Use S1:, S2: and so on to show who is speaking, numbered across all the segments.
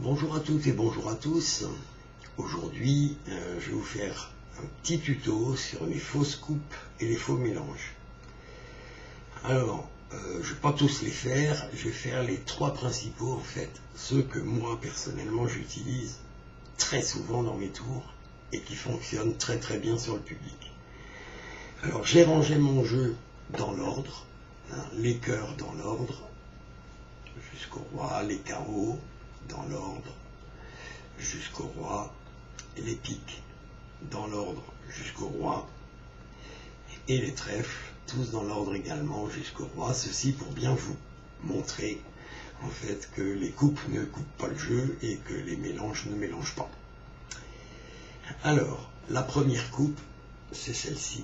S1: Bonjour à toutes et bonjour à tous. Aujourd'hui, je vais vous faire un petit tuto sur les fausses coupes et les faux mélanges. Alors, je ne vais pas tous les faire, je vais faire les trois principaux en fait, ceux que moi personnellement j'utilise très souvent dans mes tours et qui fonctionnent très très bien sur le public. Alors, j'ai rangé mon jeu dans l'ordre, les cœurs dans l'ordre, jusqu'au roi, les carreaux dans l'ordre, jusqu'au roi, et les piques dans l'ordre jusqu'au roi, et les trèfles, tous dans l'ordre également jusqu'au roi, ceci pour bien vous montrer en fait que les coupes ne coupent pas le jeu et que les mélanges ne mélangent pas. Alors, la première coupe, c'est celle-ci.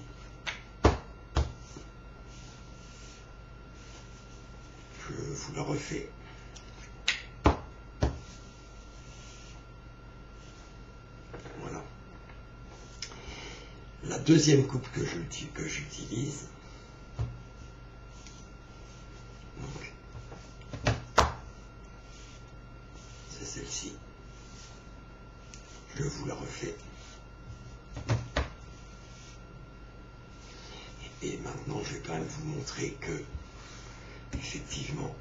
S1: Je vous la refais. Voilà. La deuxième coupe que j'utilise, c'est celle-ci. Je vous la refais. Et maintenant, je vais quand même vous montrer que, effectivement,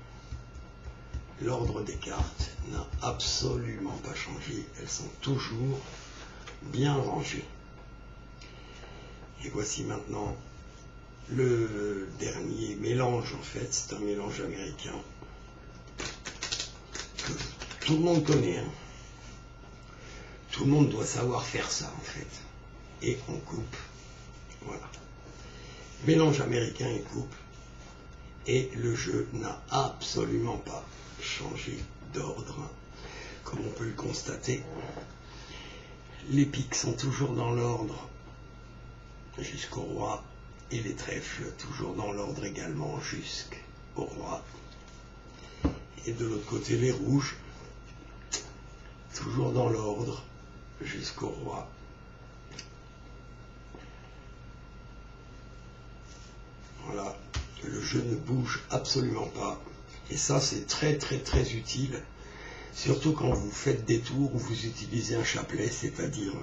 S1: l'ordre des cartes n'a absolument pas changé. Elles sont toujours bien rangées. Et voici maintenant le dernier mélange, en fait. C'est un mélange américain que tout le monde connaît. Tout le monde doit savoir faire ça, en fait. Et on coupe. Voilà. Mélange américain et coupe. Et le jeu n'a absolument pas changé d'ordre, comme on peut le constater. Les piques sont toujours dans l'ordre jusqu'au roi, et les trèfles toujours dans l'ordre également jusqu'au roi. Et de l'autre côté, les rouges, toujours dans l'ordre jusqu'au roi. Voilà, le jeu ne bouge absolument pas. Et ça, c'est très très très utile, surtout quand vous faites des tours où vous utilisez un chapelet, c'est-à-dire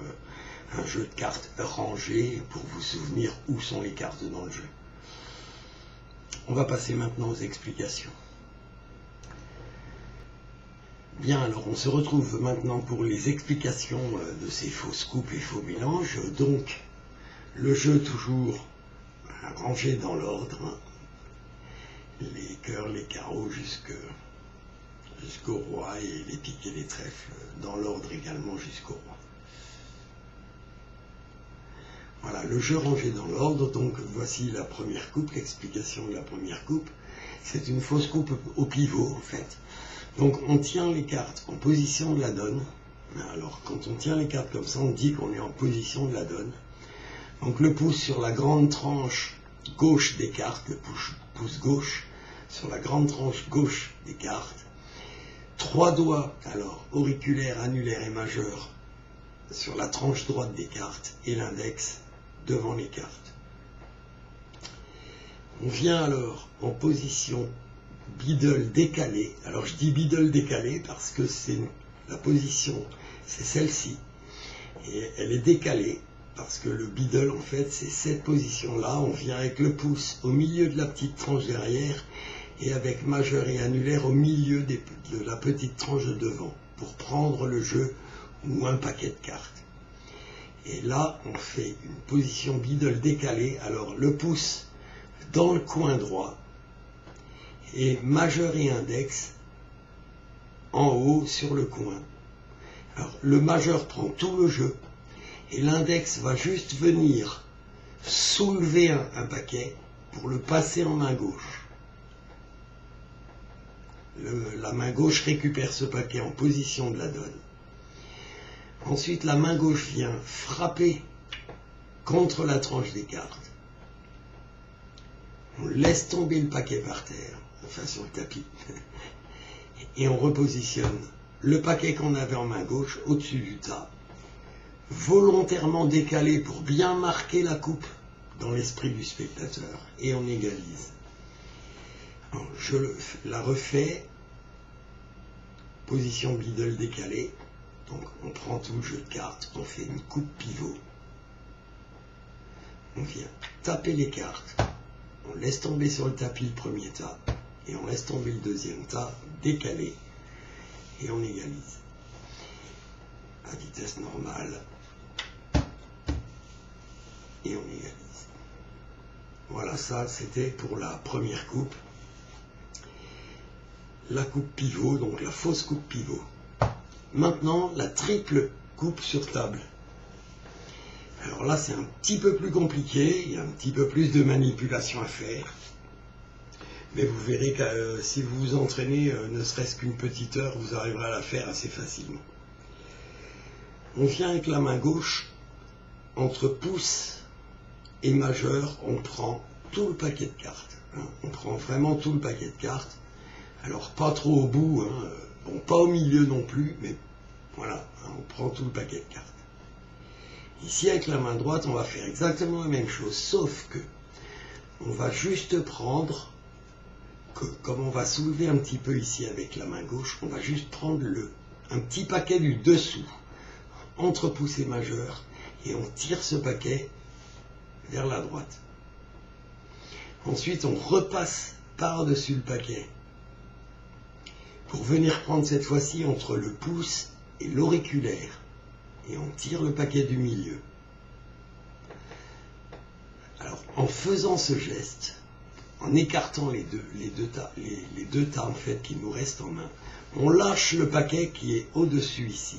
S1: un jeu de cartes rangé pour vous souvenir où sont les cartes dans le jeu. On va passer maintenant aux explications. Bien, alors on se retrouve maintenant pour les explications de ces fausses coupes et faux mélanges. Donc, le jeu toujours rangé dans l'ordre, les cœurs, les carreaux jusqu'au roi, et les piques et les trèfles dans l'ordre également jusqu'au roi. Voilà, le jeu rangé dans l'ordre. Donc voici la première coupe, l'explication de la première coupe. C'est une fausse coupe au pivot en fait. Donc on tient les cartes en position de la donne. Alors quand on tient les cartes comme ça, on dit qu'on est en position de la donne. Donc le pouce sur la grande tranche gauche des cartes, le pouce gauche sur la grande tranche gauche des cartes. Trois doigts, alors auriculaire, annulaire et majeur, sur la tranche droite des cartes, et l'index devant les cartes. On vient alors en position biddle décalée. Alors je dis biddle décalée parce que c'est la position, c'est celle-ci, et elle est décalée parce que le biddle en fait c'est cette position-là. On vient avec le pouce au milieu de la petite tranche derrière et avec majeur et annulaire au milieu de la petite tranche de devant pour prendre le jeu ou un paquet de cartes. Et là, on fait une position biddle décalée. Alors, le pouce dans le coin droit et majeur et index en haut sur le coin. Alors, le majeur prend tout le jeu et l'index va juste venir soulever un paquet pour le passer en main gauche. La main gauche récupère ce paquet en position de la donne. Ensuite, la main gauche vient frapper contre la tranche des cartes. On laisse tomber le paquet par terre, enfin sur le tapis, et on repositionne le paquet qu'on avait en main gauche au-dessus du tas, volontairement décalé pour bien marquer la coupe dans l'esprit du spectateur, et on égalise. Alors, je la refais. position middle décalée. Donc on prend tout le jeu de cartes, on fait une coupe pivot. On vient taper les cartes, on laisse tomber sur le tapis le premier tas, et on laisse tomber le deuxième tas, décalé, et on égalise. À vitesse normale, et on égalise. Voilà, ça c'était pour la première coupe. La coupe pivot, donc la fausse coupe pivot. Maintenant, la triple coupe sur table. Alors là, c'est un petit peu plus compliqué, il y a un petit peu plus de manipulation à faire. Mais vous verrez que si vous vous entraînez ne serait-ce qu'une petite heure, vous arriverez à la faire assez facilement. On vient avec la main gauche, entre pouce et majeur, on prend tout le paquet de cartes. On prend vraiment tout le paquet de cartes. Alors pas trop au bout, bon, pas au milieu non plus, mais voilà, on prend tout le paquet de cartes. Ici, avec la main droite, on va faire exactement la même chose, sauf que on va juste prendre, comme on va soulever un petit peu ici avec la main gauche, on va juste prendre un petit paquet du dessous, entre pouce et majeur, et on tire ce paquet vers la droite. Ensuite, on repasse par-dessus le paquet, pour venir prendre cette fois-ci entre le pouce et l'auriculaire. Et on tire le paquet du milieu. Alors, en faisant ce geste, en écartant les deux tas en fait qui nous restent en main, on lâche le paquet qui est au-dessus ici.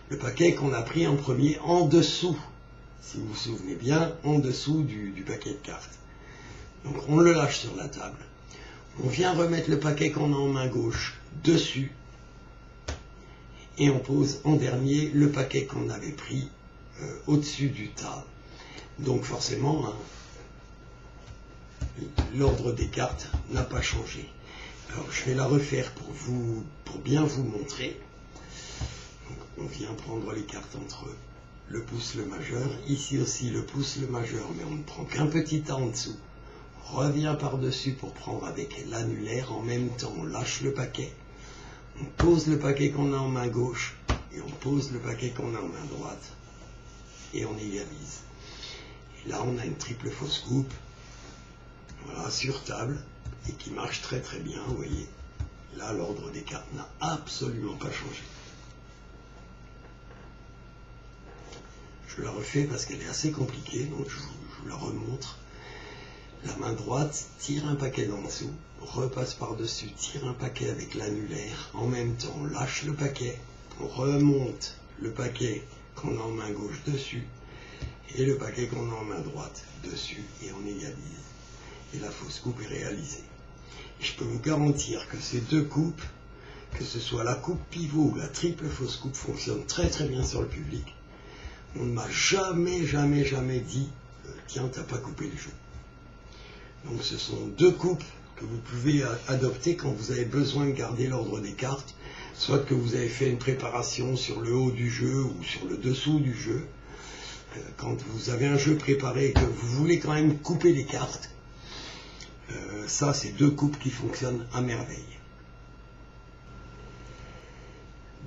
S1: Le paquet qu'on a pris en premier en dessous, si vous vous souvenez bien, en dessous du paquet de cartes. Donc on le lâche sur la table. On vient remettre le paquet qu'on a en main gauche dessus. Et on pose en dernier le paquet qu'on avait pris au-dessus du tas. Donc forcément, l'ordre des cartes n'a pas changé. Alors je vais la refaire pour bien vous montrer. Donc, on vient prendre les cartes entre le pouce, le majeur. Ici aussi le pouce, le majeur, mais on ne prend qu'un petit tas en dessous. On revient par-dessus pour prendre avec l'annulaire. En même temps, on lâche le paquet. On pose le paquet qu'on a en main gauche et on pose le paquet qu'on a en main droite et on égalise. Et là, on a une triple fausse coupe, voilà, sur table et qui marche très très bien, vous voyez. Là, l'ordre des cartes n'a absolument pas changé. Je la refais parce qu'elle est assez compliquée, donc je vous la remontre. La main droite tire un paquet d'en dessous, repasse par-dessus, tire un paquet avec l'annulaire, en même temps on lâche le paquet, on remonte le paquet qu'on a en main gauche dessus, et le paquet qu'on a en main droite dessus, et on égalise. Et la fausse coupe est réalisée. Et je peux vous garantir que ces deux coupes, que ce soit la coupe pivot ou la triple fausse coupe, fonctionnent très très bien sur le public. On ne m'a jamais dit tiens, t'as pas coupé le jeu. Donc ce sont deux coupes que vous pouvez adopter quand vous avez besoin de garder l'ordre des cartes, soit que vous avez fait une préparation sur le haut du jeu ou sur le dessous du jeu. Quand vous avez un jeu préparé et que vous voulez quand même couper les cartes, ça c'est deux coupes qui fonctionnent à merveille.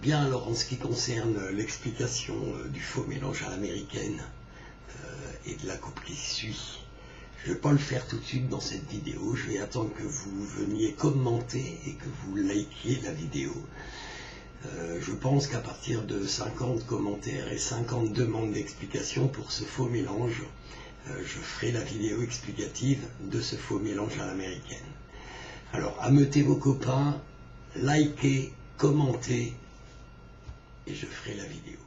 S1: Bien, alors en ce qui concerne l'explication du faux mélange à l'américaine et de la coupe qui suit, je ne vais pas le faire tout de suite dans cette vidéo, je vais attendre que vous veniez commenter et que vous likiez la vidéo. Je pense qu'à partir de 50 commentaires et 50 demandes d'explication pour ce faux mélange, je ferai la vidéo explicative de ce faux mélange à l'américaine. Alors, ameutez vos copains, likez, commentez, et je ferai la vidéo.